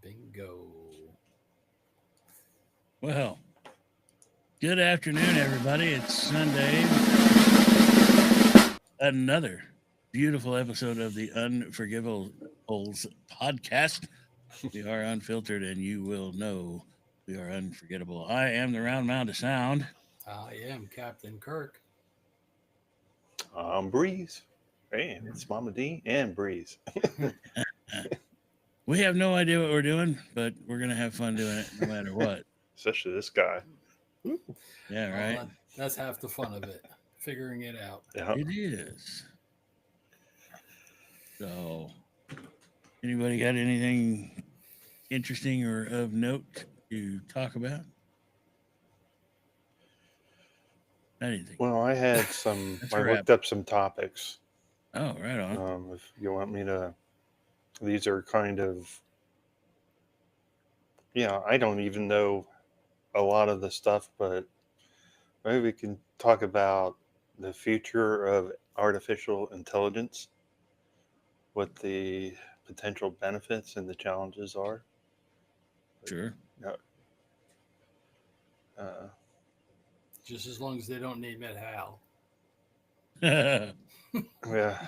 Bingo. Well, good afternoon, everybody. It's Sunday. Another beautiful episode of the Unforgivables podcast. We are unfiltered, and you will know we are unforgettable. I am the round mound of sound. I am Captain Kirk. I'm Breeze. And it's Mama D and Breeze. We have no idea what we're doing, but we're going to have fun doing it no matter what. Especially this guy. Yeah, Well, right? that's half the fun of it, figuring it out. Yeah. It is. So, anybody got anything interesting or of note to talk about? I didn't think. Well, I had some, That's I a wrap. looked up some topics. Oh, right on. If you want me to, these are kind of, I don't even know a lot of the stuff, but maybe we can talk about the future of artificial intelligence, what the potential benefits and the challenges are. Sure. Uh, uh, Just as long as they don't name it Hal. yeah.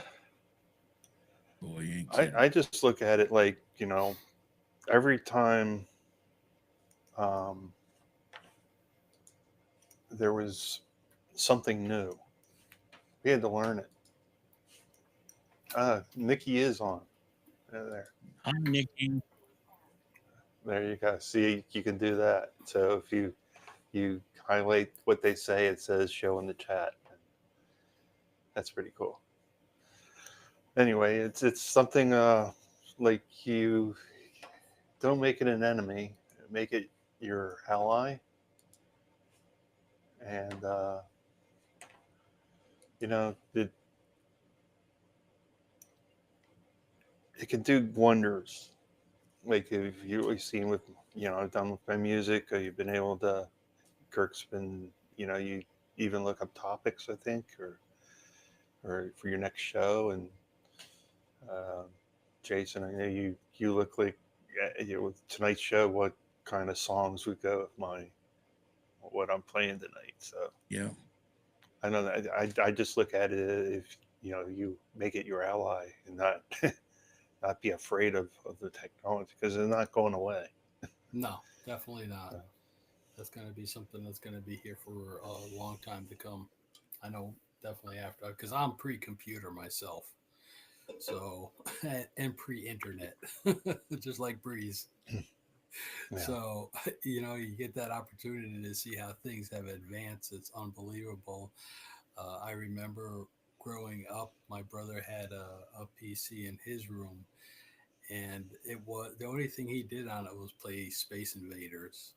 Boy, you ain't kidding. I just look at it like, every time there was something new, we had to learn it. Nikki is on. There. Hi, Nikki. There you go. See, you can do that. So if you highlight what they say, it says show in the chat. That's pretty cool. Anyway, it's something like you don't make it an enemy, make it your ally. And it can do wonders. Like if you've seen with I've done with my music, you've been able to. Kirk's been you even look up topics, I think, or for your next show. And uh, Jason, I know you look like with tonight's show, what kind of songs would go with what I'm playing tonight. So Yeah. I know that I just look at it if you make it your ally and not not be afraid of the technology, because they're not going away. No, definitely not. That's going to be something that's going to be here for a long time to come. I know definitely after, because I'm pre-computer myself. So, and pre-internet, just like Breeze. Yeah. So, you get that opportunity to see how things have advanced. It's unbelievable. I remember growing up, my brother had a PC in his room, and it was the only thing he did on it was play Space Invaders.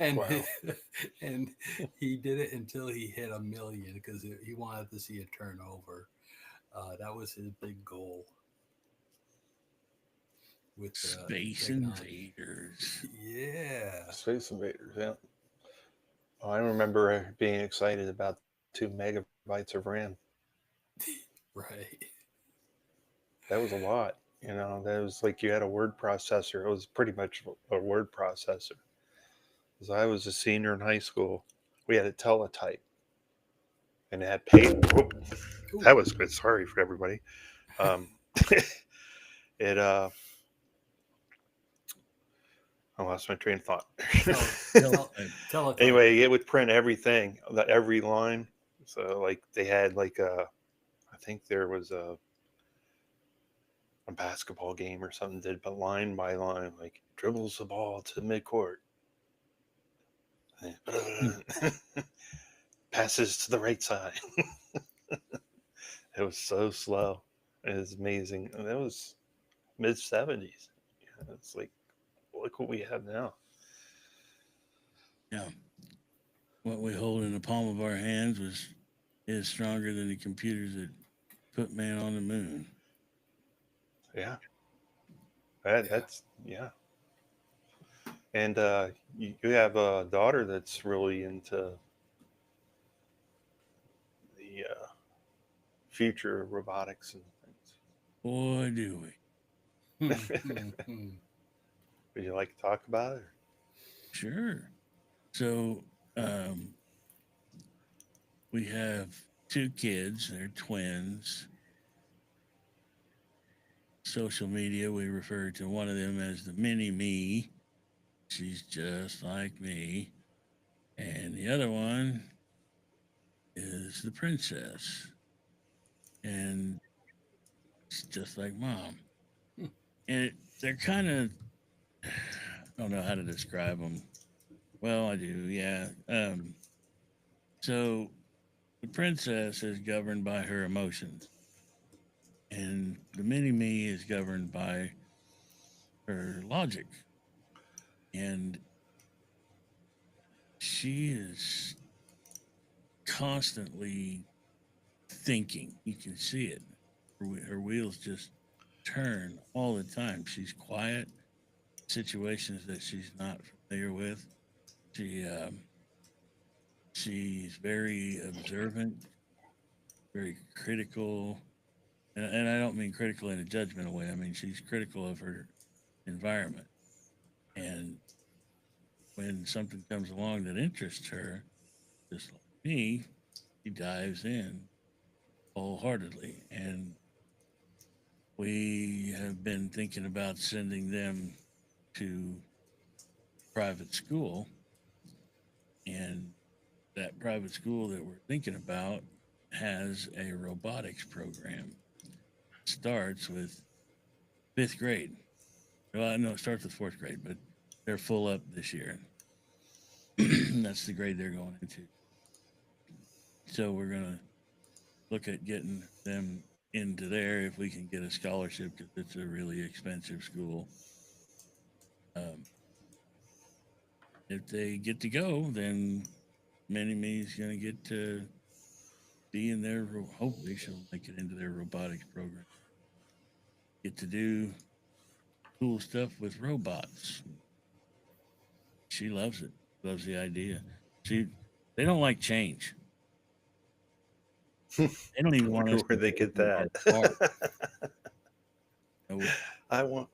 and Wow. and he did it until he hit 1 million because he wanted to see it turn over. That was his big goal with Space technology. Invaders. Yeah. Space Invaders, yeah. Oh, I remember being excited about 2 megabytes of RAM. Right. That was a lot. That was like you had a word processor. It was pretty much a word processor. As I was a senior in high school, we had a teletype, and it had paper. Ooh. That was good. Sorry for everybody. Um, it I lost my train of thought. Teletype. Anyway, it would print everything, every line. So like they had like I think there was a basketball game or something, did but line by line, like dribbles the ball to midcourt, passes to the right side. It was so slow. It was amazing. And that was mid 70s. It's like, look what we have now. Yeah. What we hold in the palm of our hands is stronger than the computers that put man on the moon. Yeah. That's yeah. And you have a daughter that's really into the future of robotics and things. Boy, do we. Hmm. Would you like to talk about it? Sure. So we have two kids. They're twins. Social media, we refer to one of them as the mini me. She's just like me. And the other one is the princess. And it's just like mom. And they're kind of, I don't know how to describe them. Well, I do, yeah. So the princess is governed by her emotions, and the mini me is governed by her logic. And she is constantly thinking. You can see it. Her wheels just turn all the time. She's quiet. Situations that she's not familiar with. She she's very observant, very critical, and I don't mean critical in a judgmental way. I mean she's critical of her environment, and when something comes along that interests her, just like me, she dives in wholeheartedly. And we have been thinking about sending them to private school, and that private school that we're thinking about has a robotics program. Starts with fifth grade. Well, no, it starts with fourth grade, but they're full up this year. That's the grade they're going into. So we're gonna look at getting them into there if we can get a scholarship because it's a really expensive school. Um, if they get to go, then Mini Me's gonna get to be in their. Hopefully, she'll make it into their robotics program. Get to do cool stuff with robots. She loves it. Loves the idea. She they don't like change. They don't even want Wonder us where to they take get them that. as part. No, I want.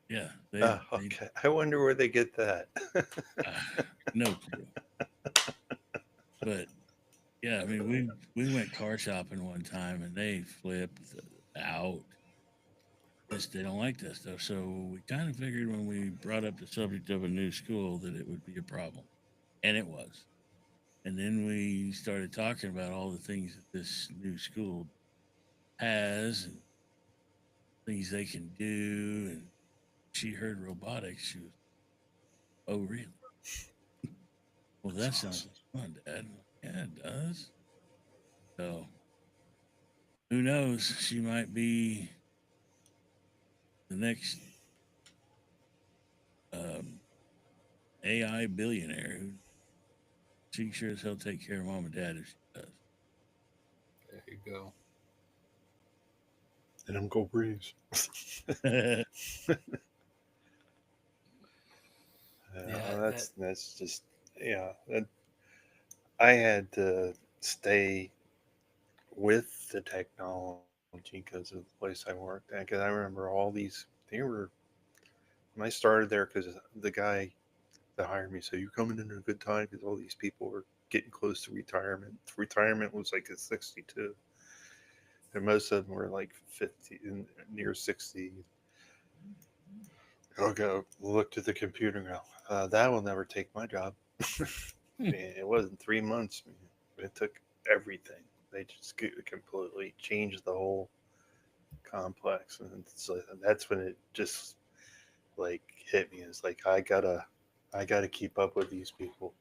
yeah, they Okay. I wonder where they get that. uh, no clue. But yeah, I mean we went car shopping one time and they flipped out. Just they don't like that stuff. So we kind of figured when we brought up the subject of a new school that it would be a problem, and it was. And then we started talking about all the things that this new school has and things they can do. And she heard robotics. She was, oh, really? Well, that That's sounds awesome. like fun, Dad. Yeah, it does. So who knows? She might be the next um, AI billionaire. She sure as hell take care of mom and dad if she There you go. And Uncle Breeze. does. Yeah, That's just yeah. I had to stay with the technology because of the place I worked at. Because I remember all these. They were when I started there because the guy that hired me said you're coming in at a good time because all these people were getting close to retirement. Retirement was like at 62, and most of them were like 50 and near 60. I'll go look to the computer and go, that will never take my job. Man, it wasn't 3 months. Man. It took everything. They just completely changed the whole complex, and so that's when it just like hit me. It's like I gotta keep up with these people.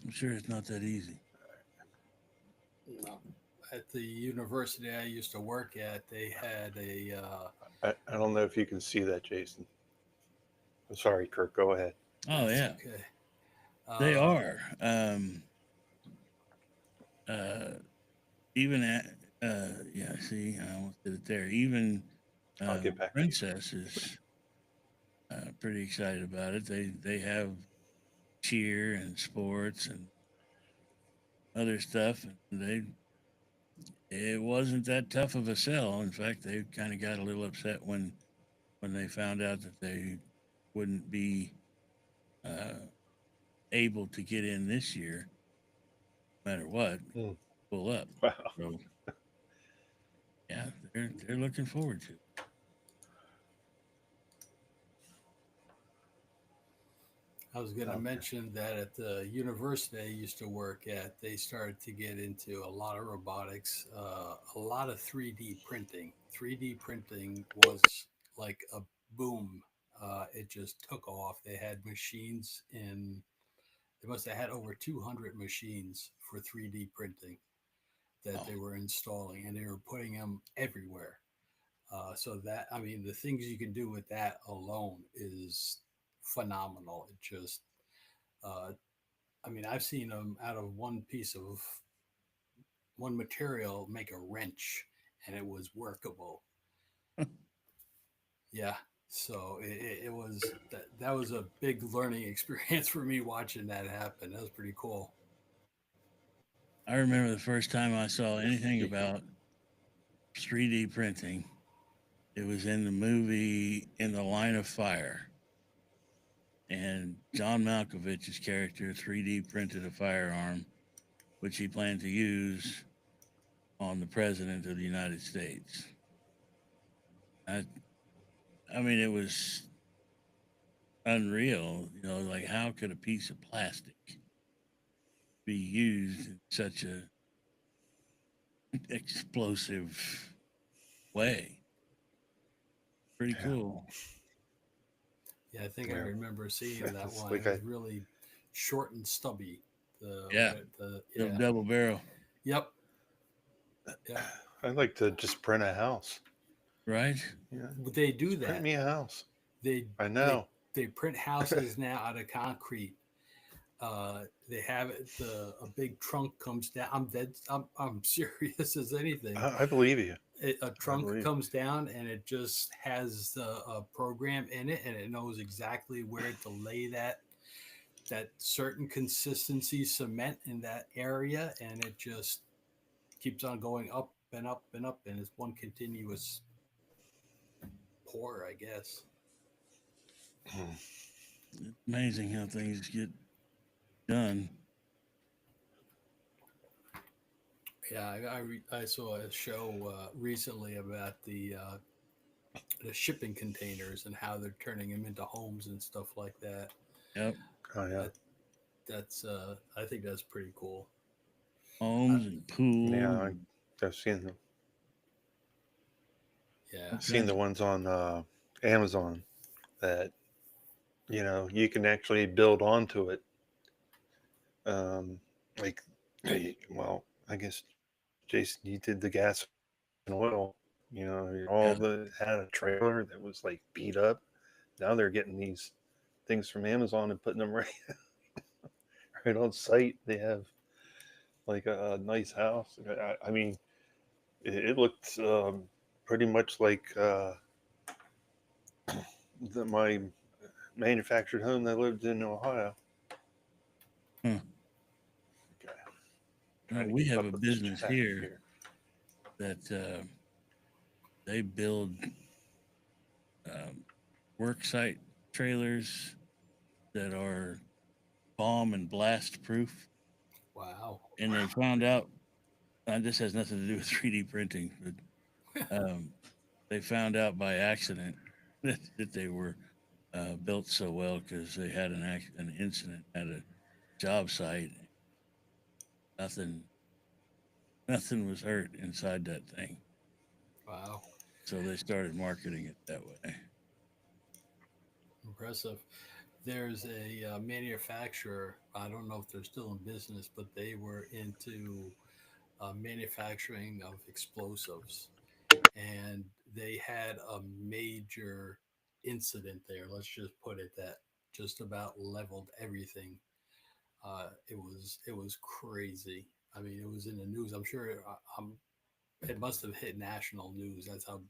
I'm sure it's not that easy. no. At the university I used to work at, they had a I don't know if you can see that, Jason. I'm sorry, Kirk. Go ahead. Oh that's yeah, okay. they Uh, are. Uh, even at yeah, see, I almost did it there. Even I'll get back to you. Princess is pretty excited about it. They have cheer and sports and other stuff, and It wasn't that tough of a sell. In fact, they kind of got a little upset when they found out that they wouldn't be uh, able to get in this year, no matter what, Mm. pull up. Wow. So yeah, they're looking forward to it. I was going to Okay. mention that at the university I used to work at, they started to get into a lot of robotics, a lot of 3D printing. 3D printing was like a boom. It just took off. They had machines in, they must have had over 200 machines for 3D printing that Oh, they were installing, and they were putting them everywhere. So that, I mean, the things you can do with that alone is phenomenal. It just, uh, I mean, I've seen them out of one piece of one material make a wrench, and it was workable. Yeah. So it was that was a big learning experience for me watching that happen. That was pretty cool. I remember the first time I saw anything about 3D printing. It was in the movie In the Line of Fire, and John Malkovich's character 3D printed a firearm, which he planned to use on the president of the United States. I, I mean, it was unreal. You know, like how could a piece of plastic be used in such a explosive way? Pretty Yeah. cool. Yeah, I think I Yeah. remember seeing that It's one. like It was really short and stubby. The Yeah, the the yeah. double barrel, Yep. Yeah. I'd like to just print a house. right? Yeah. But they do Just print that. me a house. They I they know. they print houses now out of concrete. They have it. A big trunk comes down. I'm dead. I'm serious as anything. I believe you. A I trunk believe. comes down and it just has a program in it, and it knows exactly where to lay that certain consistency cement in that area, and it just keeps on going up and up and up, and it's one continuous pour, I guess. It's amazing how things get done. Yeah, I saw a show recently about the shipping containers and how they're turning them into homes and stuff like that. Yep. Oh yeah. That that's I think that's pretty cool. I, Homes and Yeah. pools and I've seen them. yeah, all I've seen kinds the of. ones on Amazon that you can actually build onto it. Like, well, I guess Jason, you did the gas and oil. All Yeah. the had a trailer that was like beat up. Now they're getting these things from Amazon and putting them right on site. They have like a nice house. I mean, it looked pretty much like my manufactured home that lived in Ohio. Huh. Okay. Well, Trying to we keep have up a with this business traffic here here. that they build um, work site trailers that are bomb and blast proof. wow. And they found out, and this has nothing to do with 3D printing, but they found out by accident that they were built so well because they had an incident at a job site. Nothing nothing was hurt inside that thing. Wow, So they started marketing it that way. impressive. There's a manufacturer. I don't know if they're still in business, but they were into manufacturing of explosives, and they had a major incident there. Let's just put it that just about leveled everything. It was crazy. I mean, it was in the news. I'm sure it must have hit national news. That's how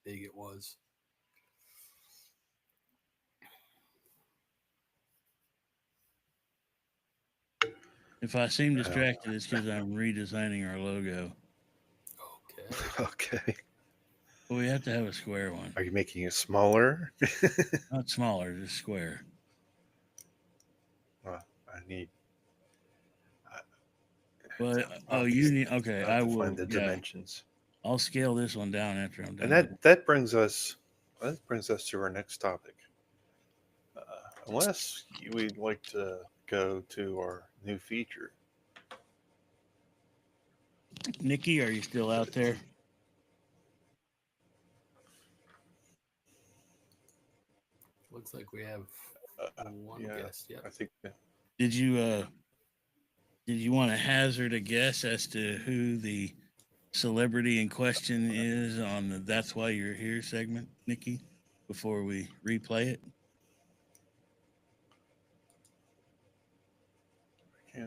big it was. If I seem Yeah. distracted, it's because I'm redesigning our logo. Okay. Well, we have to have a square one. Are you making it smaller? Not smaller, just square. I need. But you need. Okay, I I have to will. find the Yeah, dimensions. I'll scale this one down after I'm done. And that brings us to our next topic. Unless we'd like to go to our new feature. Nikki, are you still out there? Looks like we have one Yeah, guest. Yep. I think. Did you want to hazard a guess as to who the celebrity in question is on the "That's Why You're Here" segment, Nikki? Before we replay it. Yeah.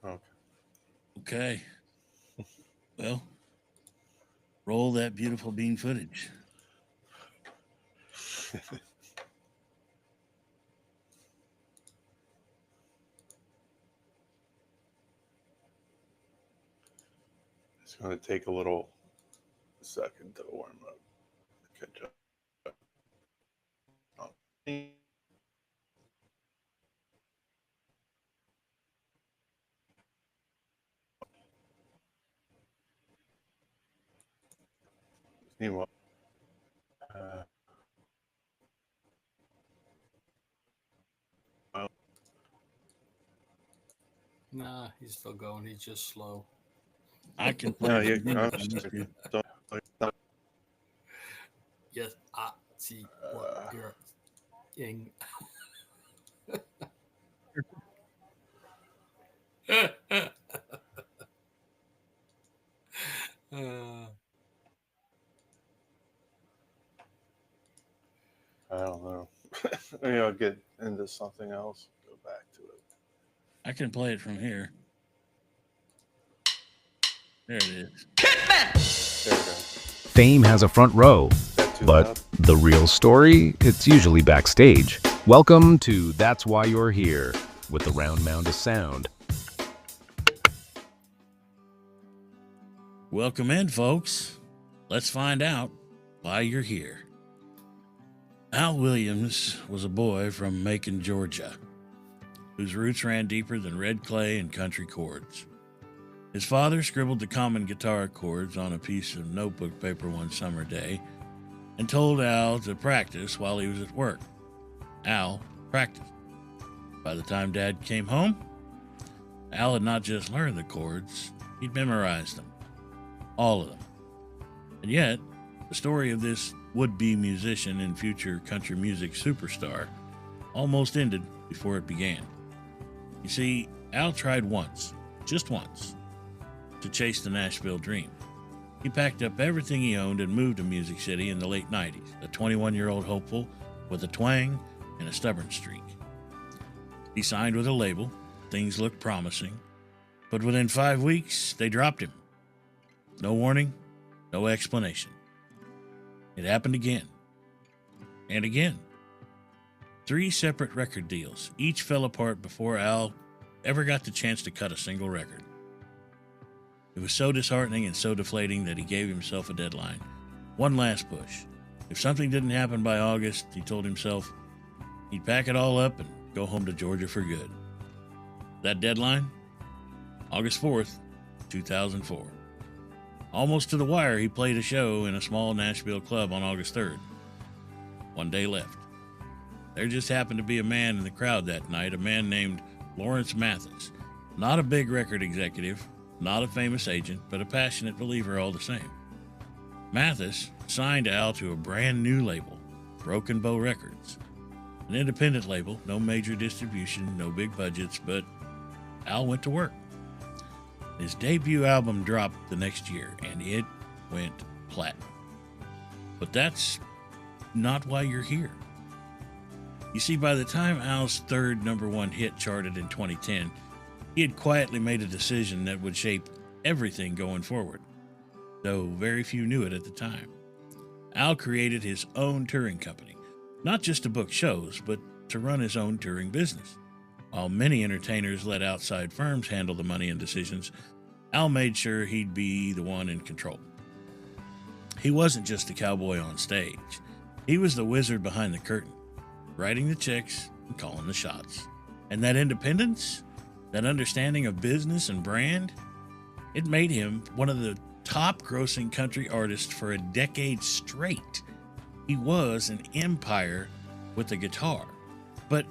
Okay. Okay. Well, roll that beautiful bean footage. It's going to take a little second to warm up. Catch up. Meanwhile, Nah, he's still going. He's just slow. I can play. no, it you from here I'm if I need to. don't, Yes, I see what you're in. I don't know. Maybe I'll get into something else. Go back to it. I can play it from here. There it is. There we go. Fame has a front row, That too but loud? the real story, it's usually backstage. Welcome to That's Why You're Here with the Round Mound of Sound. Welcome in, folks. Let's find out why you're here. Al Williams was a boy from Macon, Georgia, whose roots ran deeper than red clay and country chords. His father scribbled the common guitar chords on a piece of notebook paper one summer day and told Al to practice while he was at work. Al practiced. By the time Dad came home, Al had not just learned the chords, he'd memorized them. All of them. And yet, the story of this would-be musician and future country music superstar almost ended before it began. You see, Al tried once, just once, to chase the Nashville dream. He packed up everything he owned and moved to Music City in the late 90s, a 21-year-old hopeful with a twang and a stubborn streak. He signed with a label, things looked promising, but within 5 weeks, they dropped him. No warning, no explanation. It happened again. And again. 3 separate record deals. Each fell apart before Al ever got the chance to cut a single record. It was so disheartening and so deflating that he gave himself a deadline. One last push. If something didn't happen by August, he told himself he'd pack it all up and go home to Georgia for good. That deadline? August 4th, 2004. Almost to the wire, he played a show in a small Nashville club on August 3rd. One day left. There just happened to be a man in the crowd that night, a man named Lawrence Mathis. Not a big record executive, not a famous agent, but a passionate believer all the same. Mathis signed Al to a brand new label, Broken Bow Records. An independent label, no major distribution, no big budgets, but Al went to work. His debut album dropped the next year, and it went platinum. But that's not why you're here. You see, by the time Al's third #1 hit charted in 2010, he had quietly made a decision that would shape everything going forward, though very few knew it at the time. Al created his own touring company, not just to book shows, but to run his own touring business. While many entertainers let outside firms handle the money and decisions, Al made sure he'd be the one in control. He wasn't just a cowboy on stage. He was the wizard behind the curtain, writing the checks and calling the shots. And that independence, that understanding of business and brand, it made him one of the top grossing country artists for a decade straight. He was an empire with a guitar. But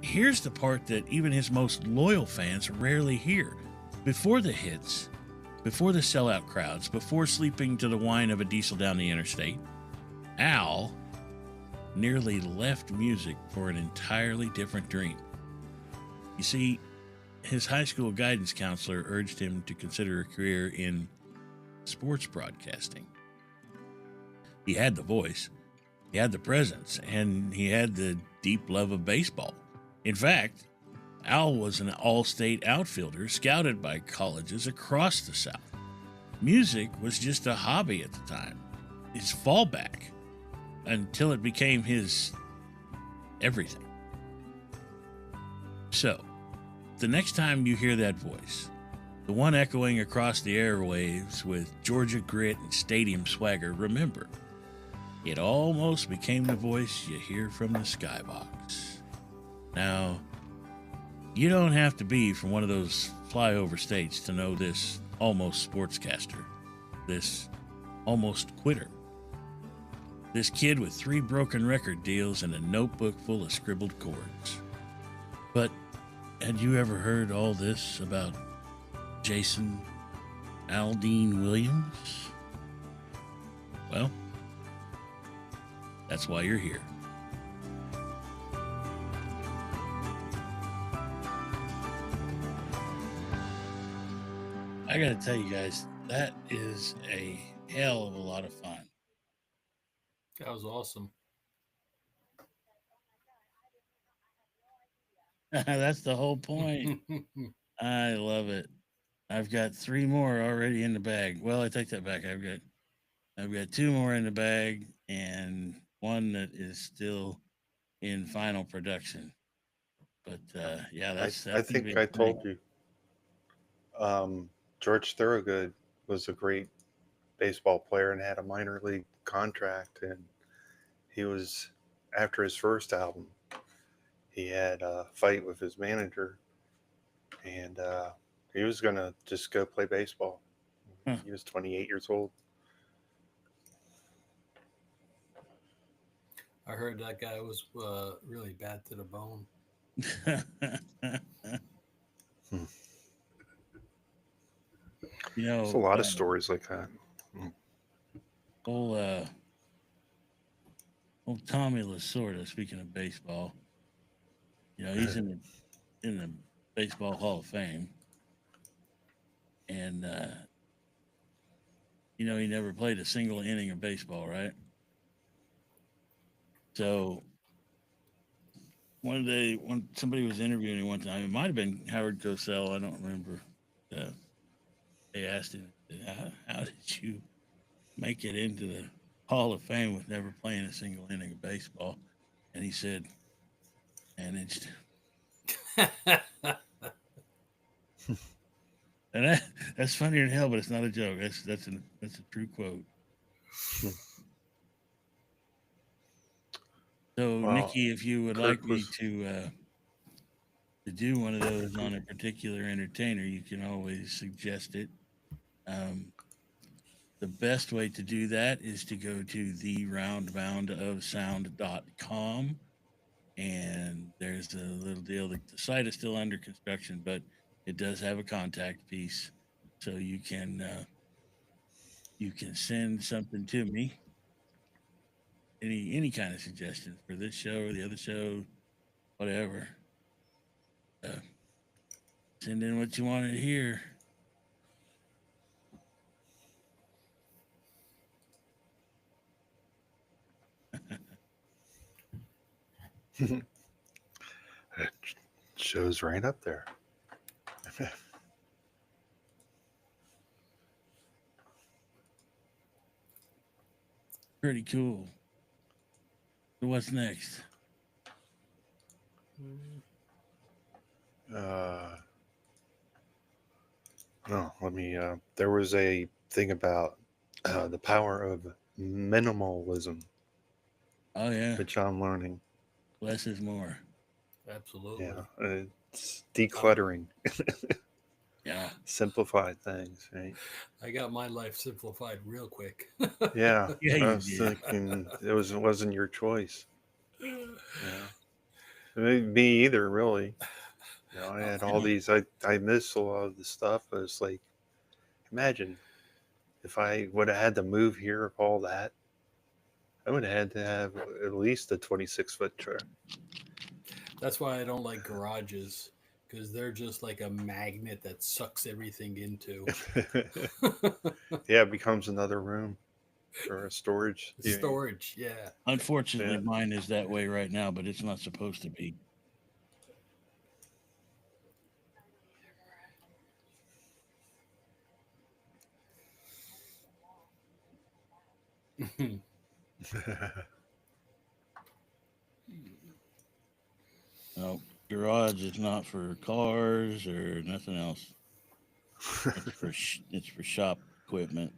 here's the part that even his most loyal fans rarely hear. Before the hits, before the sellout crowds, before sleeping to the whine of a diesel down the interstate, Al nearly left music for an entirely different dream. You see, his high school guidance counselor urged him to consider a career in sports broadcasting. He had the voice, he had the presence, and he had the deep love of baseball. In fact, Al was an all-state outfielder scouted by colleges across the South. Music was just a hobby at the time, his fallback, until it became his everything. So, the next time you hear that voice, the one echoing across the airwaves with Georgia grit and stadium swagger, remember, it almost became the voice you hear from the skybox. Now, you don't have to be from one of those flyover states to know this almost sportscaster, this almost quitter, this kid with 3 broken record deals and a notebook full of scribbled chords. But had you ever heard all this about Jason Aldean Williams? Well, that's why you're here. I gotta tell you guys, that is a hell of a lot of fun. That was awesome. That's the whole point. I love it. I've got 3 more already in the bag. Well, I take that back. I've got 2 more in the bag and 1 that is still in final production. But yeah, that's. I think I told you. George Thorogood was a great baseball player and had a minor league contract, and he was, after his first album, he had a fight with his manager, and he was going to just go play baseball. Huh. He was 28 years old. I heard that guy was really bad to the bone. You know, There's a lot of stories like that. Old Tommy Lasorda, speaking of baseball, you know, he's in the Baseball Hall of Fame. And you know, he never played a single inning of baseball, right? So when somebody was interviewing him one time, it might have been Howard Cosell, I don't remember. They asked him, how did you make it into the Hall of Fame with never playing a single inning of baseball? And he said, managed. And that's funnier than hell, but it's not a joke. That's a true quote. So, Wow. Nikki, if you would Kirk like me was- to do one of those on a particular entertainer, you can always suggest it. The best way to do that is to go to theroundmoundofsound.com, and there's a little deal. The site is still under construction, but it does have a contact piece, so you can send something to me. Any kind of suggestions for this show or the other show, whatever. Send in what you want to hear. It shows right up there. Pretty cool. So what's next? No, let me. There was a thing about the power of minimalism, Oh yeah, which I'm learning. less is more. Absolutely. Yeah, it's decluttering, Yeah, simplify things, right? I got my life simplified real quick. Yeah, yeah, I you was did. thinking it wasn't your choice. Yeah, me either, really. You know, I had all Yeah. these. I miss a lot of the stuff. But it's like, imagine if I would have had to move here, all that. I would have had to have at least a 26-foot truck. That's why I don't like garages because they're just like a magnet that sucks everything into. Yeah, it becomes another room or a storage. Storage, yeah. Unfortunately, Yeah. mine is that way right now, but it's not supposed to be. No, garage is not for cars or nothing else. It's for shop equipment.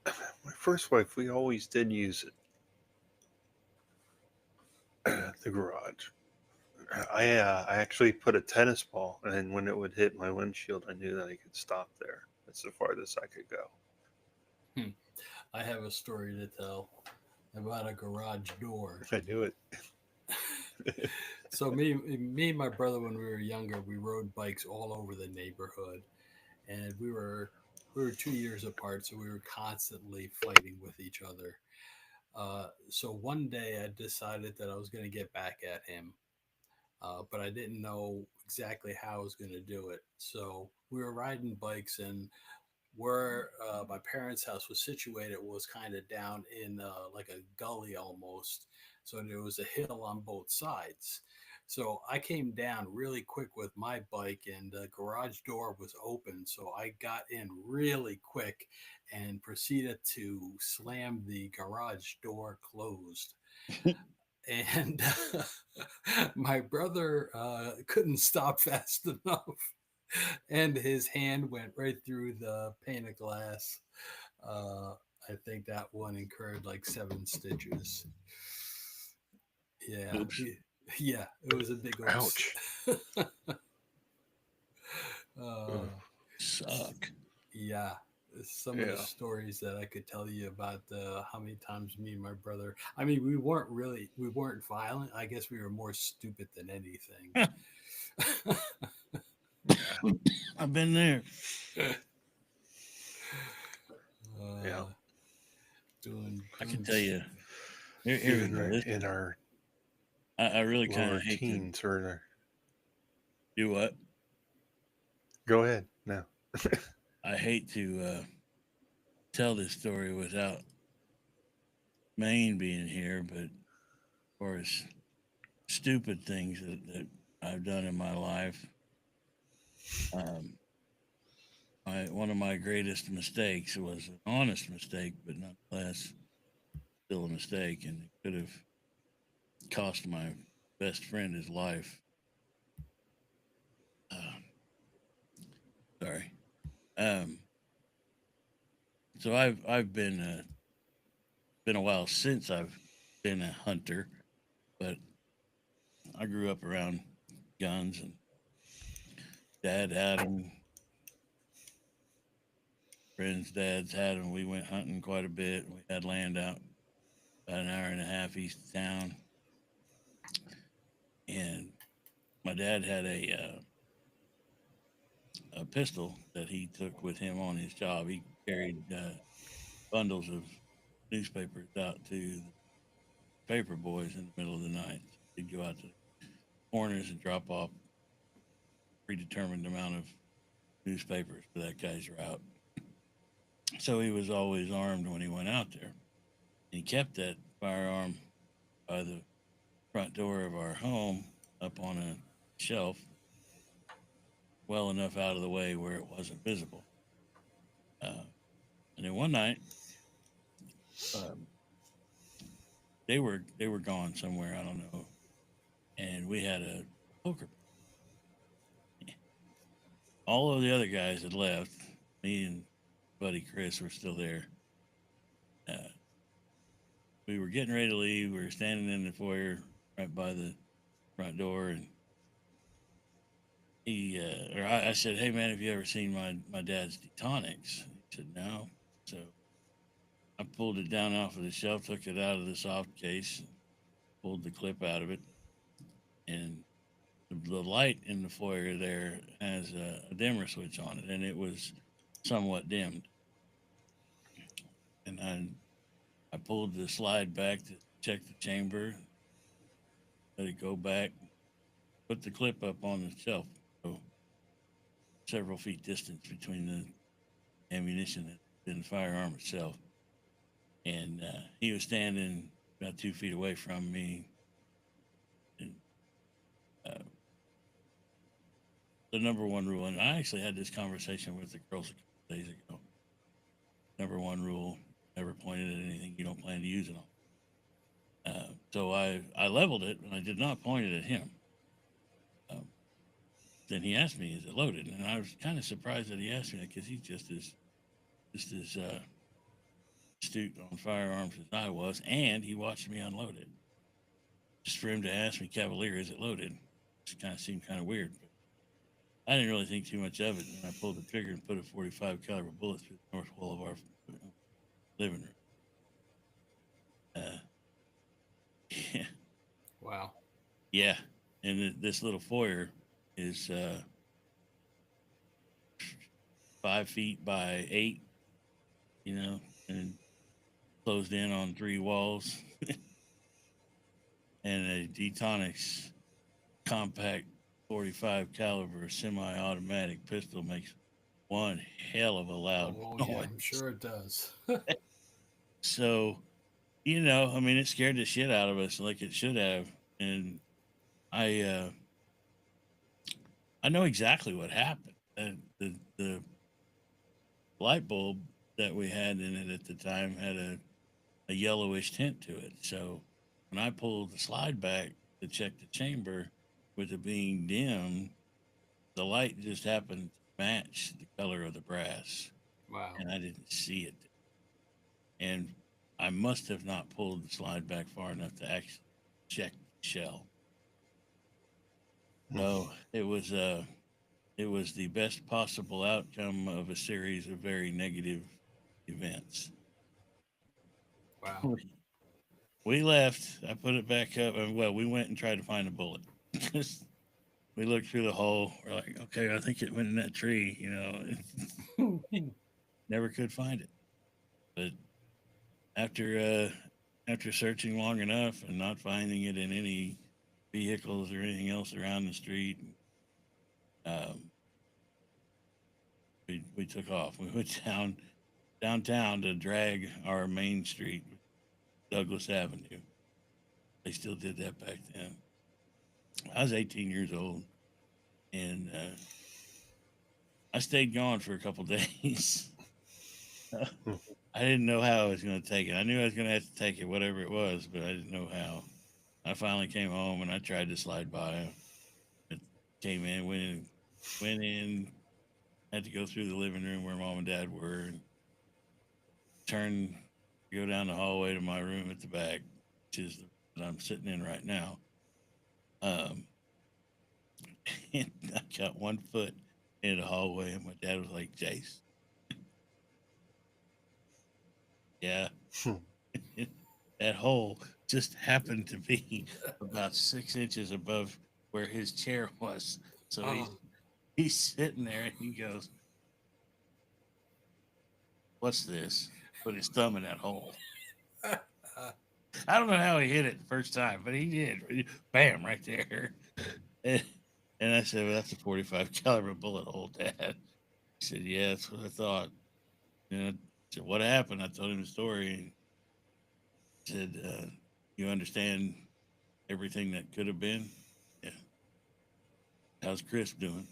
My first wife, we always did use it, the garage. I actually put a tennis ball, and when it would hit my windshield, I knew that I could stop there. That's the farthest I could go. I have a story to tell about a garage door. I knew it. So me and my brother, when we were younger, we rode bikes all over the neighborhood, and we were 2 years apart, so we were constantly fighting with each other. So one day I decided that I was going to get back at him, but I didn't know exactly how I was going to do it. So we were riding bikes, and where my parents' house was situated was kind of down in like a gully almost. So there was a hill on both sides. So I came down really quick with my bike, and the garage door was open. So I got in really quick and proceeded to slam the garage door closed. And my brother couldn't stop fast enough, and his hand went right through the pane of glass. Uh, I think that one incurred like 7 stitches. Yeah, Oops. yeah, it was a big oops. Ouch. uh, Ugh. Suck. yeah, some of the Yeah. stories that I could tell you about how many times me and my brother. I mean, we weren't violent. I guess we were more stupid than anything. I've been there. Yeah. uh, doing, I can doing tell you. Here we Even go. This, in our I really kind lower of hate to teens or do what go ahead. No. I hate to tell this story without Maine being here, but as far as stupid things that I've done in my life, um, one of my greatest mistakes was an honest mistake, but nonetheless still a mistake, and it could have cost my best friend his life. Uh, sorry. Um, so I've been a while since I've been a hunter, but I grew up around guns, and dad had them. Friends' dads had them. We went hunting quite a bit. We had land out about an hour and a half east of town, and my dad had a pistol that he took with him on his job. He carried bundles of newspapers out to the paper boys in the middle of the night. He'd go out to the corners and drop off predetermined amount of newspapers for that guy's route. So he was always armed when he went out there. He kept that firearm by the front door of our home up on a shelf well enough out of the way where it wasn't visible. Uh, and then one night, um, they were gone somewhere, I don't know, and we had a poker. all of the other guys had left. Me and buddy Chris were still there. We were getting ready to leave. We were standing in the foyer right by the front door, and I said, "Hey man, have you ever seen my dad's Detonics?" He said, "No." So I pulled it down off of the shelf, took it out of the soft case, pulled the clip out of it, and the light in the foyer there has a dimmer switch on it, and it was somewhat dimmed. And I pulled the slide back to check the chamber, let it go back, put the clip up on the shelf, so several feet distance between the ammunition and the firearm itself. And he was standing about 2 feet away from me. And, the number one rule, and I actually had this conversation with the girls a couple days ago. Number one rule: never pointed at anything you don't plan to use it on. So I leveled it, and I did not point it at him. Then he asked me, "Is it loaded?" And I was kind of surprised that he asked me that, because he's just as astute on firearms as I was, and he watched me unload it. Just for him to ask me, "Cavalier, is it loaded?" Just kind of seemed kind of weird. But I didn't really think too much of it, and I pulled the trigger and put a .45 caliber bullet through the north wall of our living room. Yeah. Wow. Yeah, and this little foyer is 5 feet by 8, and closed in on 3 walls, and a Detonics compact .45 caliber semi-automatic pistol makes one hell of a loud Oh, yeah, noise. I'm sure it does. So, it scared the shit out of us like it should have. And I know exactly what happened. The light bulb that we had in it at the time had a yellowish tint to it. So when I pulled the slide back to check the chamber, with it being dim, the light just happened to match the color of the brass, Wow. and I didn't see it. And I must have not pulled the slide back far enough to actually check the shell. So it was the best possible outcome of a series of very negative events. Wow. We left. I put it back up, and we went and tried to find a bullet. We looked through the hole. We're like, okay, I think it went in that tree. Never could find it. But after searching long enough and not finding it in any vehicles or anything else around the street, we took off. We went downtown to drag our main street, Douglas Avenue. They still did that back then. I was 18 years old, and I stayed gone for a couple days. I didn't know how I was going to take it. I knew I was going to have to take it, whatever it was, but I didn't know how. I finally came home, and I tried to slide by him. It came in, went in, had to go through the living room where mom and dad were, and go down the hallway to my room at the back, which is that I'm sitting in right now. And I got 1 foot in the hallway, and my dad was like, "Jace." Yeah. That hole just happened to be about 6 inches above where his chair was. So he's sitting there, and he goes, "What's this?" Put his thumb in that hole. I don't know how he hit it the first time, but he did. Bam, right there. And I said, "Well, that's a .45 caliber bullet hole, Dad." He said, "Yeah, that's what I thought." I said, "What happened?" I told him the story. He said, "You understand everything that could have been?" Yeah. How's Chris doing?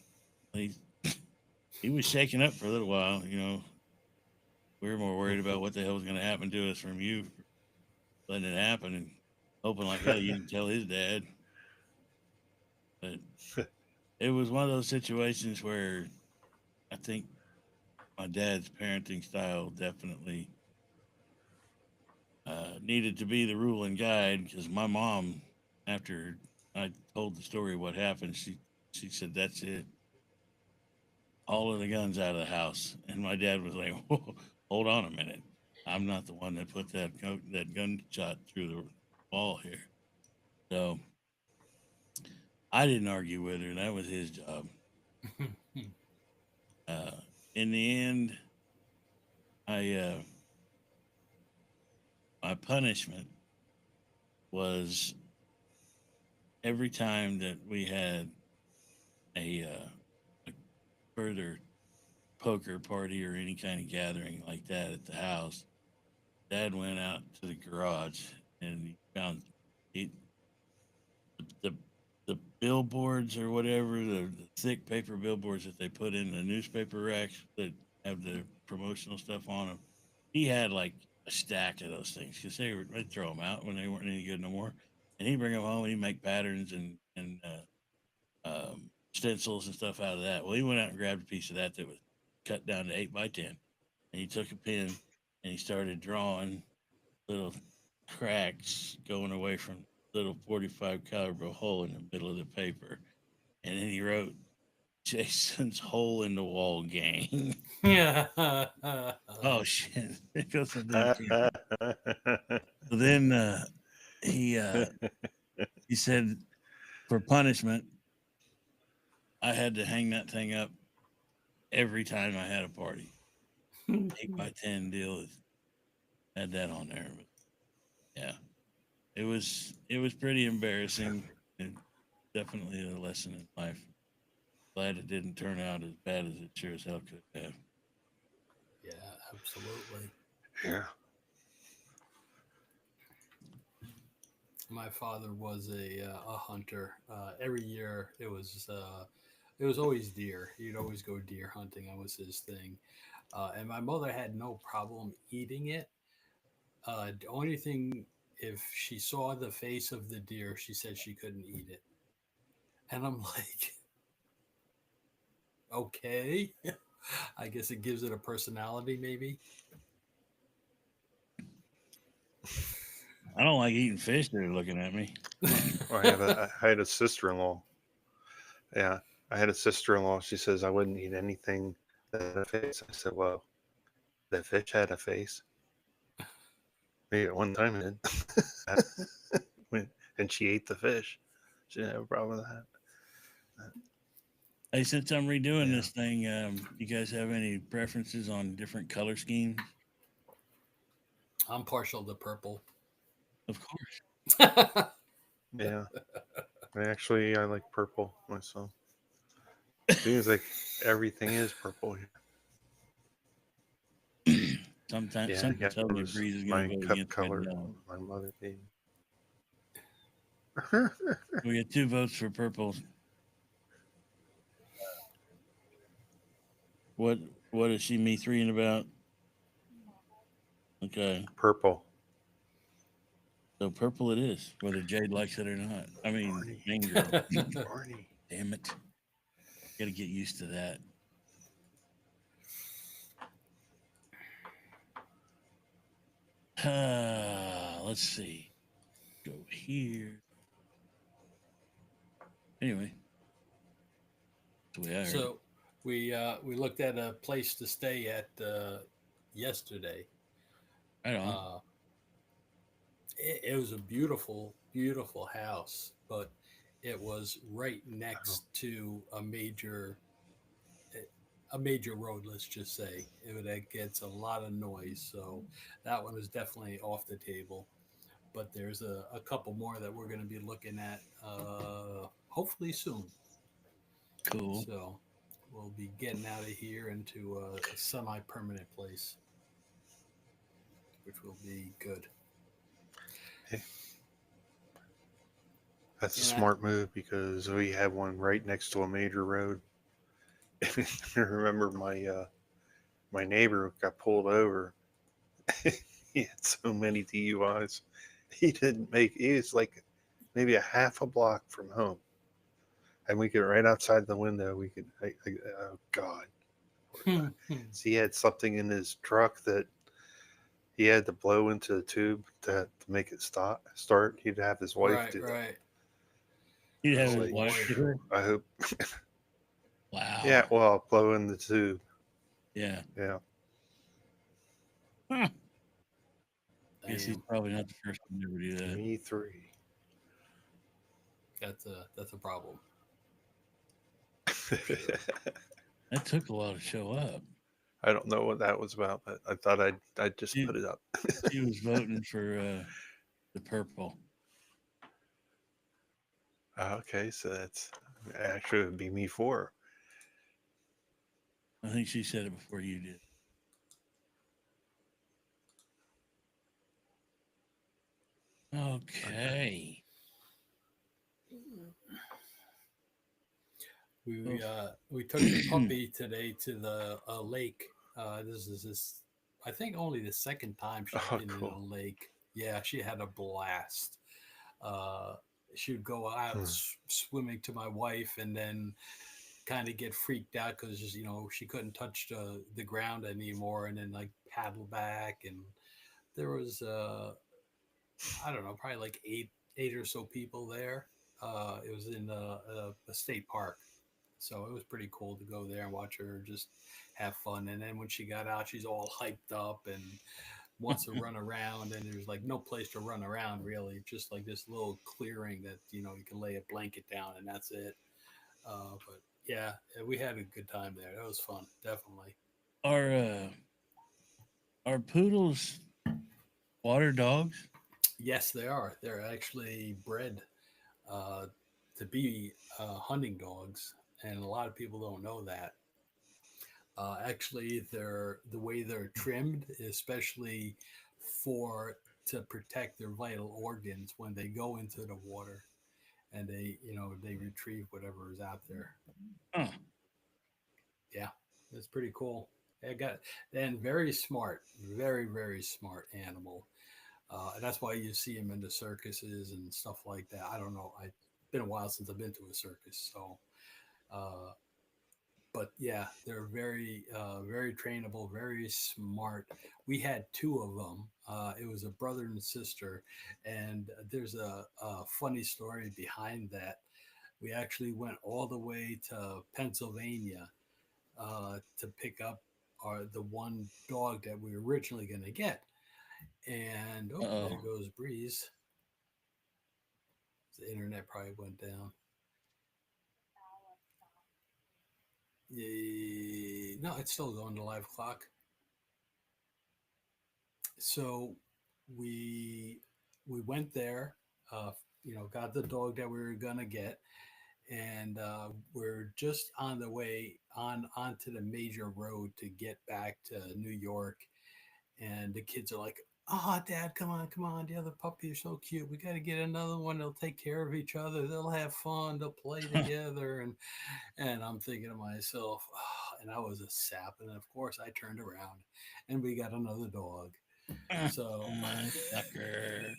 He was shaking up for a little while. We were more worried about what the hell was going to happen to us from you letting it happen, and hoping like hell you didn't tell his dad. But it was one of those situations where I think my dad's parenting style definitely needed to be the rule and guide, because my mom, after I told the story of what happened, she said, "That's it. All of the guns out of the house." And my dad was like, "Whoa, hold on a minute. I'm not the one that put that gunshot through the wall here." So I didn't argue with her. That was his job. Uh, in the end, I my punishment was every time that we had a further poker party or any kind of gathering like that at the house, Dad went out to the garage and he found he, the the billboards or whatever, the thick paper billboards that they put in the newspaper racks that have the promotional stuff on them. He had like a stack of those things because they'd throw them out when they weren't any good no more, and he'd bring them home and he'd make patterns and stencils and stuff out of that. Well, he went out and grabbed a piece of that was cut down to 8x10, and he took a pen and he started drawing little cracks going away from little 45 caliber hole in the middle of the paper, and then he wrote Jason's hole in the wall gang. Yeah. Oh shit! It goes so damn camera. So then he said for punishment, I had to hang that thing up every time I had a party. 8x10 deal had that on there. But yeah, it was pretty embarrassing and definitely a lesson in life. Glad it didn't turn out as bad as it sure as hell could have. Yeah, absolutely. Yeah. My father was a hunter. Every year it was always deer. He'd always go deer hunting. That was his thing. And my mother had no problem eating it. The only thing, if she saw the face of the deer, she said she couldn't eat it. And I'm like, okay. I guess it gives it a personality, maybe. I don't like eating fish. They're looking at me. I had a sister-in-law. Yeah, I had a sister-in-law. She says I wouldn't eat anything that had a face. I said, well, that fish had a face. Maybe at one time it did. And she ate the fish. She didn't have a problem with that. Hey, since I'm redoing Yeah. this thing, you guys have any preferences on different color schemes? I'm partial to purple. Of course. Yeah. I like purple myself. Seems like everything is purple here. Sometimes, Yeah, something yeah, tells it me was Breeze is my going to vote cup against red color. and yellow. My mother gave me. We got 2 votes for purple. What is she me 3ing about? Okay, Purple. so purple it is, whether Jade likes it or not. I mean, Barney. main girl. Barney. Damn it! Got to get used to that. Let's see. Go here. Anyway, that's the way I heard it. So we looked at a place to stay at yesterday. Right on. It was a beautiful, beautiful house, but it was right next to a major road. Let's just say it gets a lot of noise, so that one is definitely off the table. But there's a couple more that we're going to be looking at hopefully soon. Cool. So we'll be getting out of here into a semi-permanent place, which will be good. That's a And smart move because we have one right next to a major road. I remember my neighbor got pulled over. He had so many DUIs. He was like maybe a half a block from home. And we could right outside the window. Oh God. So he had something in his truck that he had to blow into the tube to make it start. He'd have his wife Right, do that. right. You'd have It's his like, wife do it. I hope. Wow. Yeah, well, blow in the tube. Yeah. Yeah. Huh. Guess he's Damn, probably not the first one to ever do that. Me three. that's a problem. That took a while to show up. I don't know what that was about, but I thought I'd just You- put it up. She was voting for the purple. Okay, so that's actually it would be me four. I think she said it before you did. Okay. We took the puppy today to the lake. This I think only the second time she's Oh, been in cool. a lake. Yeah, she had a blast. She would go out swimming to my wife, and then kind of get freaked out because she couldn't touch the ground anymore, and then like paddle back. And there was I don't know, probably like eight or so people there. It was in a state park, so it was pretty cool to go there and watch her just have fun. And then when she got out, she's all hyped up and wants to run around. And there's like no place to run around really, just like this little clearing that you can lay a blanket down and that's it. But yeah, we had a good time there. That was fun, definitely. Are poodles water dogs? Yes, they are. They're actually bred to be hunting dogs, and a lot of people don't know that. Actually, the way they're trimmed, especially for to protect their vital organs when they go into the water, and they retrieve whatever is out there. Huh. Yeah, it's pretty cool. And very smart, very very smart animal. And that's why you see them in the circuses and stuff like that. I don't know. It's been a while since I've been to a circus, so. But yeah, they're very trainable, very smart. We had two of them. It was a brother and sister, and there's a funny story behind that. We actually went all the way to Pennsylvania to pick up the one dog that we were originally going to get. And there goes Breeze. The internet probably went down. No, it's still going to live clock. So we went there, got the dog that we were gonna get, and we're just on the way onto the major road to get back to New York, and the kids are like, "Oh, Dad, come on! The other puppy is so cute. We got to get another one. They'll take care of each other. They'll have fun. They'll play together." And I'm thinking to myself, oh, and I was a sap, and of course I turned around, and we got another dog. So, Sucker.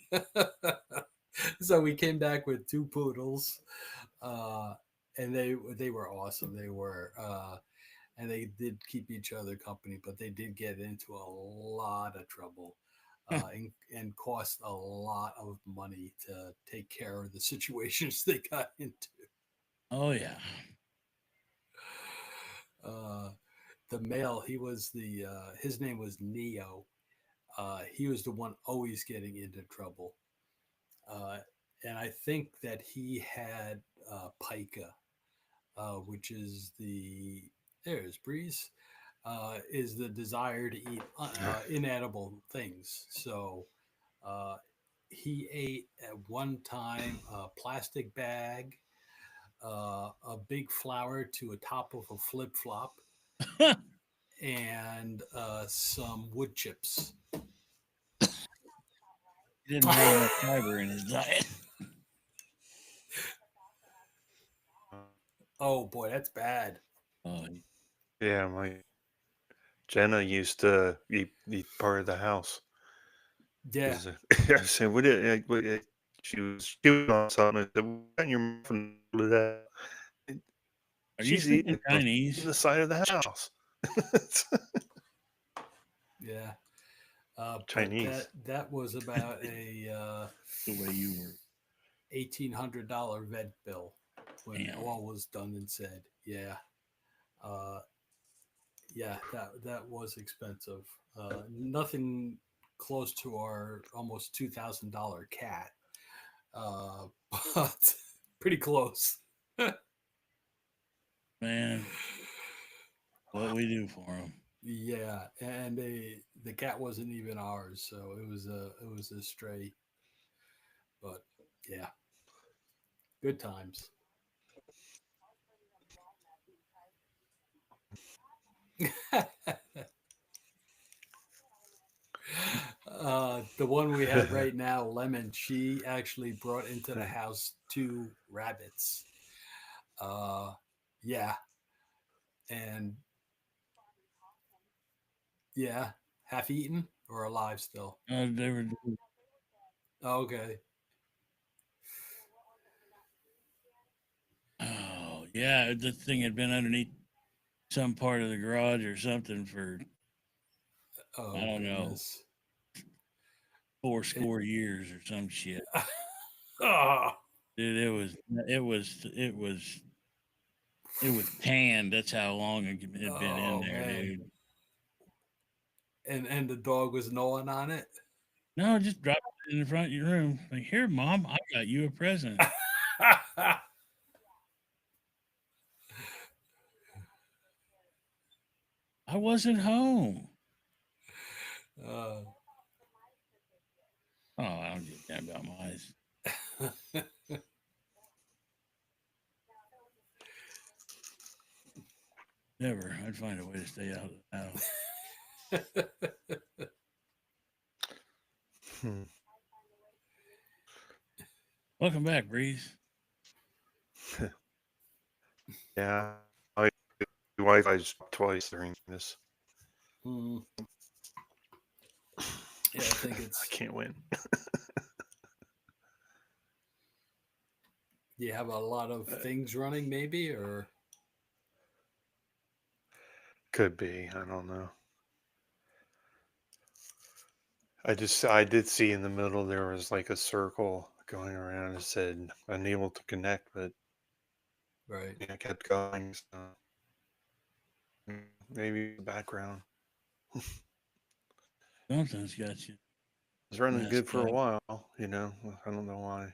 so we came back with two poodles, and they were awesome. They were. And they did keep each other company, but they did get into a lot of trouble and cost a lot of money to take care of the situations they got into. Oh yeah. The male, his name was Neo. He was the one always getting into trouble. And I think that he had pica, which is there's Breeze, is the desire to eat inedible things. So he ate at one time a plastic bag, a big flower to a top of a flip flop, and some wood chips. He didn't have enough fiber in his diet. Oh boy, that's bad. Oh, Yeah, my Jenna used to eat part of the house. Yeah. I said, she was chewing on something. I said, "What got your mouth full of that?" are you She's speaking eating it from Chinese? the side of the house. Yeah. But Chinese. that was about a The way you were. $1,800 vet bill when Damn. all was done and said. Yeah. Uh, yeah, that was expensive. Nothing close to our almost $2,000 cat, but pretty close. Man, what we do for them. Yeah, and the cat wasn't even ours, so it was a stray. But yeah, good times. The one we have right now, Lemon, she actually brought into the house 2 rabbits. Uh, yeah, and yeah, half eaten or alive still. They were, Okay. oh, yeah, the thing had been underneath some part of the garage or something for, Oh I don't know, goodness. 4 years or some shit. Ah, Dude, it was tanned. That's how long it had been in oh there, man. dude. And the dog was gnawing on it. No, just drop it in the front of your room. Like, here, Mom, I got you a present. I wasn't home. uh, Oh, I don't give a damn about mice. Never. I'd find a way to stay out of the house. Hmm. Welcome back, Breeze. Yeah. My Wi-Fi's twice during this. Hmm. Yeah, I think I it's. can't win. Do you have a lot of things running, maybe, or? Could be. I don't know. I did see in the middle there was like a circle going around. It said unable to connect, but Right. yeah, I kept going. So maybe the background. Something's got you. It's running Messed good for a up. while, you know. I don't know why.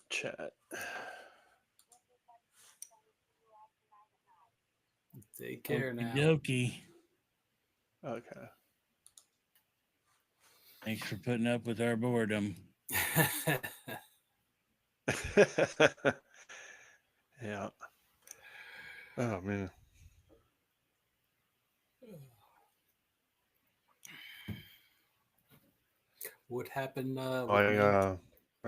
Chat. Take care now. Okie Okay. Thanks for putting up with our boredom. Yeah. Oh man. What happened with I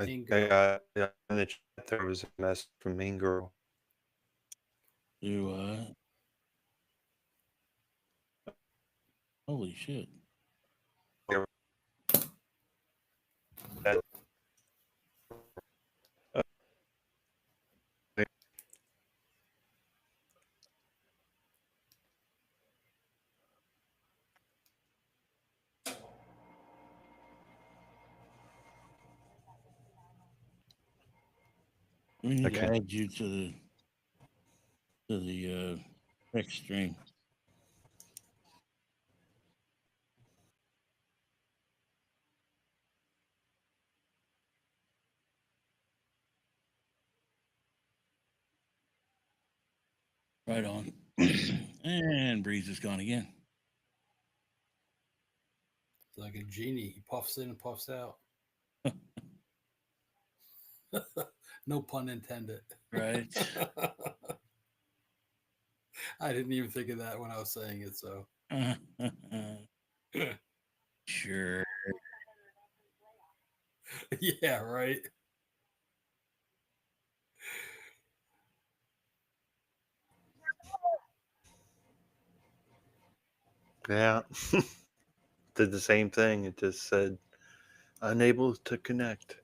Mean think I Girl? got in the chat there was a message from Mean Girl. You holy shit. That- We need to Okay. add you to the text stream. Right on. And Breeze is gone again. It's like a genie. He puffs in and puffs out. No pun intended. Right. I didn't even think of that when I was saying it. So Sure. yeah, right. Yeah. Did the same thing. It just said unable to connect.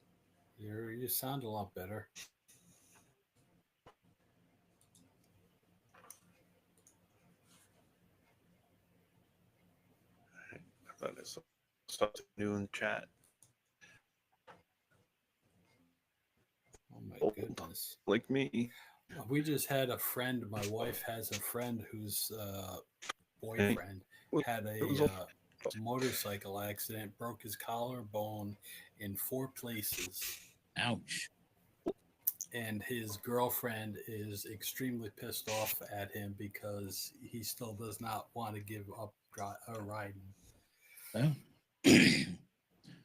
You sound a lot better. I saw something new in the chat. Oh my Old, goodness. like me. We just had a friend. My wife has a friend whose boyfriend had It was a old. motorcycle accident, broke his collarbone in 4 places. Ouch. And his girlfriend is extremely pissed off at him because he still does not want to give up riding. Well,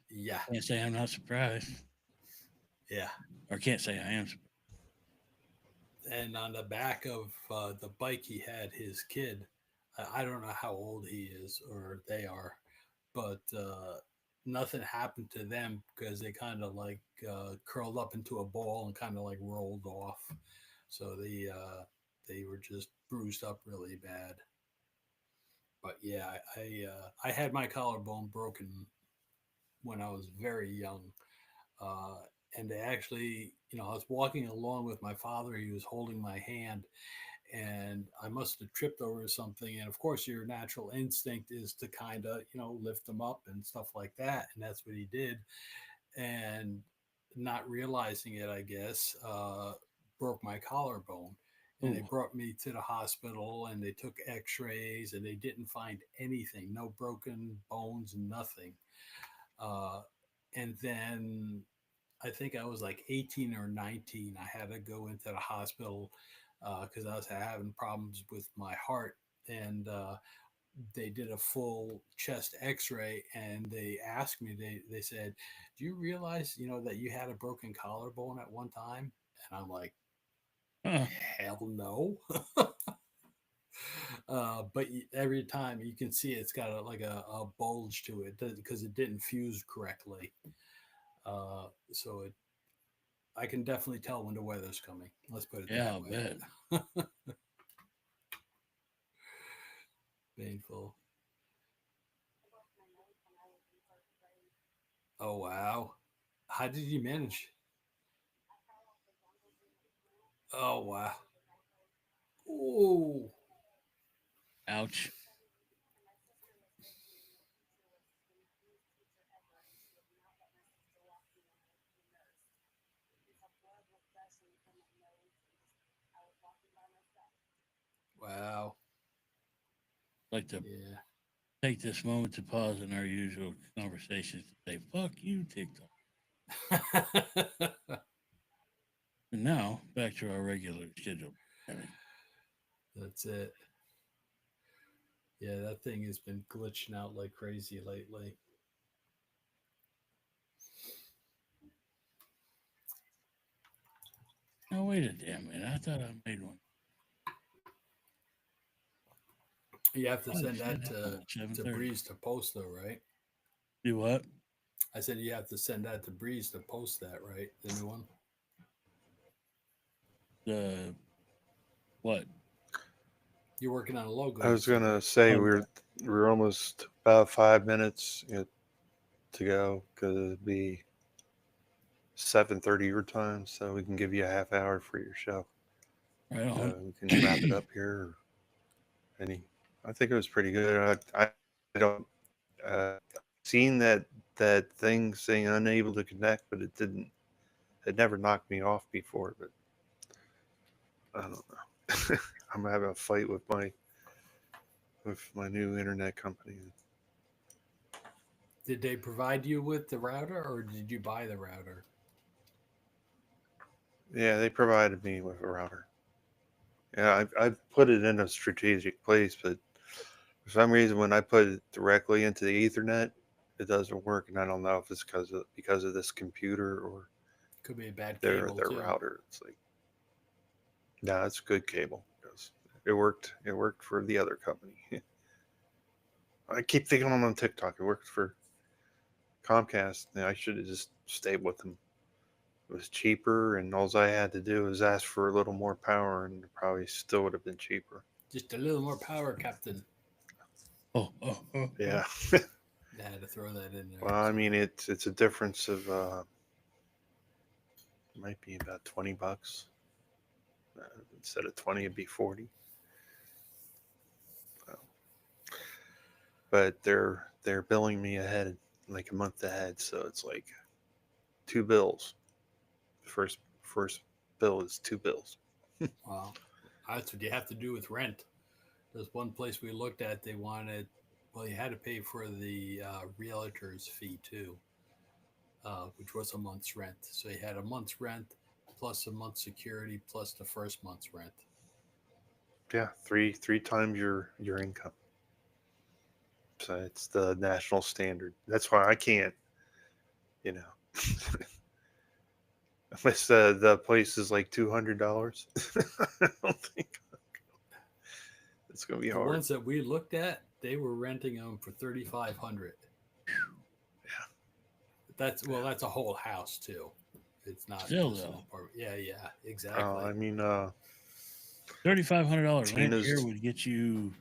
Yeah, can't say I'm not surprised, yeah. or can't say I am. And on the back of the bike, he had his kid. I don't know how old he is or they are, but nothing happened to them because they kind of like curled up into a ball and kind of like rolled off. So they were just bruised up really bad. But yeah, I had my collarbone broken when I was very young. Uh, and they actually, I was walking along with my father. He was holding my hand, and I must have tripped over something. And of course, your natural instinct is to kind of, lift them up and stuff like that. And that's what he did. And not realizing it, I guess, broke my collarbone. And they Ooh. brought me to the hospital and they took x-rays and they didn't find anything, no broken bones, nothing. Uh, and then I think I was like 18 or 19. I had to go into the hospital because I was having problems with my heart. And they did a full chest x-ray and they asked me, they said, do you realize, that you had a broken collarbone at one time? And I'm like, hell no. But every time you can see it's got a bulge to it because it didn't fuse correctly. So I can definitely tell when the weather's coming. Let's put it Yeah, that I'll way. bet. Painful. Oh wow. How did you manage? Oh wow. Oh Ouch. wow. Like to Yeah. take this moment to pause in our usual conversations to say, fuck you, TikTok. And now back to our regular schedule. That's it. Yeah, that thing has been glitching out like crazy lately. Oh, wait a damn minute. I thought I made one. You have to Oh, send shit, that that's to almost 7:30. Breeze to post though, right? Do what? I said you have to send that to Breeze to post that, right? The new one. The what? You're working on a logo. I you was said, gonna right? say Oh, we're almost about 5 minutes to go because it'd be 7:30 your time, so we can give you a half hour for your show. right on. We can wrap it up here. I think it was pretty good. I don't seen that thing saying unable to connect, but it didn't. It never knocked me off before, but I don't know. I'm having a fight with my new internet company. Did they provide you with the router, or did you buy the router? Yeah, they provided me with a router. Yeah, I put it in a strategic place, but for some reason, when I put it directly into the Ethernet, it doesn't work, and I don't know if it's because of this computer or Could be a bad their cable too. router. It's like, no, it's good cable because it worked. It worked for the other company. I keep thinking I'm on TikTok. It worked for Comcast. I should have just stayed with them. It was cheaper, and all I had to do was ask for a little more power, and it probably still would have been cheaper. Just a little more power, Captain. Oh. Yeah. I had to throw that in there. Well, I mean, it's a difference of might be about $20. Instead of 20, it'd be 40. but they're billing me ahead, like a month ahead. So it's like 2 bills. First bill is 2 bills. Wow. That's what you have to do with rent. There's one place we looked at, they wanted, well, you had to pay for the realtor's fee too, which was a month's rent. So you had a month's rent plus a month's security plus the first month's rent. Yeah, three times your income. So it's the national standard. That's why I can't, you know, unless the place is like $200. I don't think it's gonna be The hard. ones that we looked at, they were renting them for $3,500. Yeah. That's a whole house too. It's not Still, just an though. apartment. Yeah, exactly. I mean, $3,500 rent Tina's- here would get you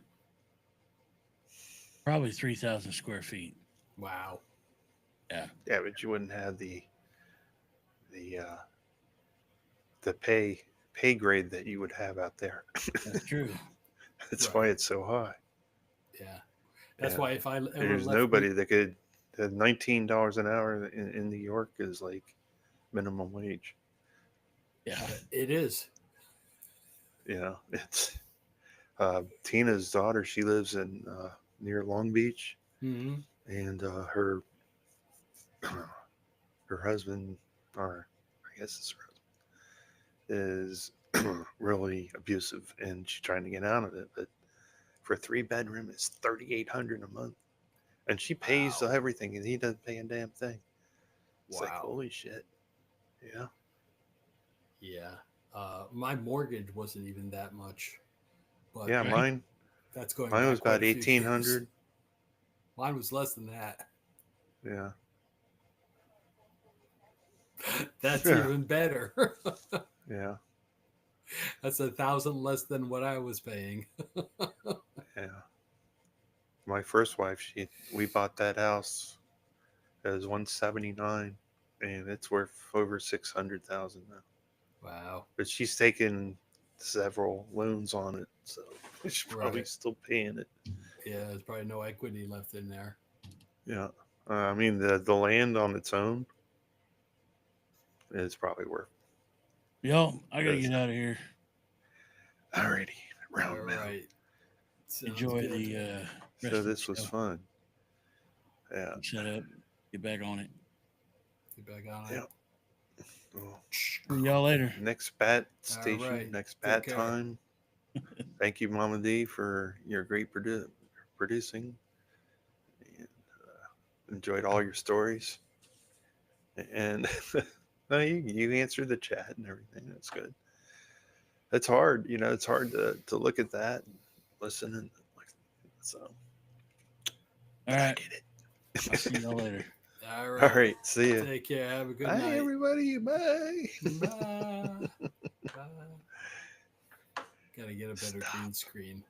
probably 3,000 square feet. Wow. yeah, but you wouldn't have the pay grade that you would have out there. That's true. That's Right. why it's so high. Yeah. That's Yeah. why if I ever There's left nobody that could. $19 an hour in New York is like minimum wage. Yeah. it is. You know, it's Tina's daughter. She lives in near Long Beach, Mm-hmm. and her husband, or I guess it's her husband, is really abusive, and she's trying to get out of it. But for a 3-bedroom, it's $3,800 a month, and she pays Wow. everything, and he doesn't pay a damn thing. It's like, Wow. holy shit. Yeah. Yeah. My mortgage wasn't even that much. But Yeah, Right. that's going mine back was quite about a few 1,800. years. Mine was less than that. Yeah. That's Yeah. even better. Yeah. That's 1,000 less than what I was paying. Yeah. My first wife, we bought that house. It was 179, and it's worth over 600,000 now. Wow. But she's taken several loans on it, so she's probably Right. still paying it. Yeah, there's probably no equity left in there. Yeah. I mean, the land on its own is probably worth. Yo, I got to Yes. get out of here. Alrighty. All Round mound. right. Sounds Enjoy good. the So rest of this the was show. fun. Yeah. Shut up. Get back on it. Get back on Yeah. it. Well, See y'all later. next bat station, right. next Take bat care. time. Thank you, Mama D, for your great producing. And enjoyed all your stories. And no, you answered the chat and everything. That's good. It's hard, it's hard to look at that and listen and so. All But I right. get it. I'll see y'all later. All right. All right. See ya. Take care. Have a good Bye, night. everybody. Bye. Bye. Bye. Gotta get a better green screen.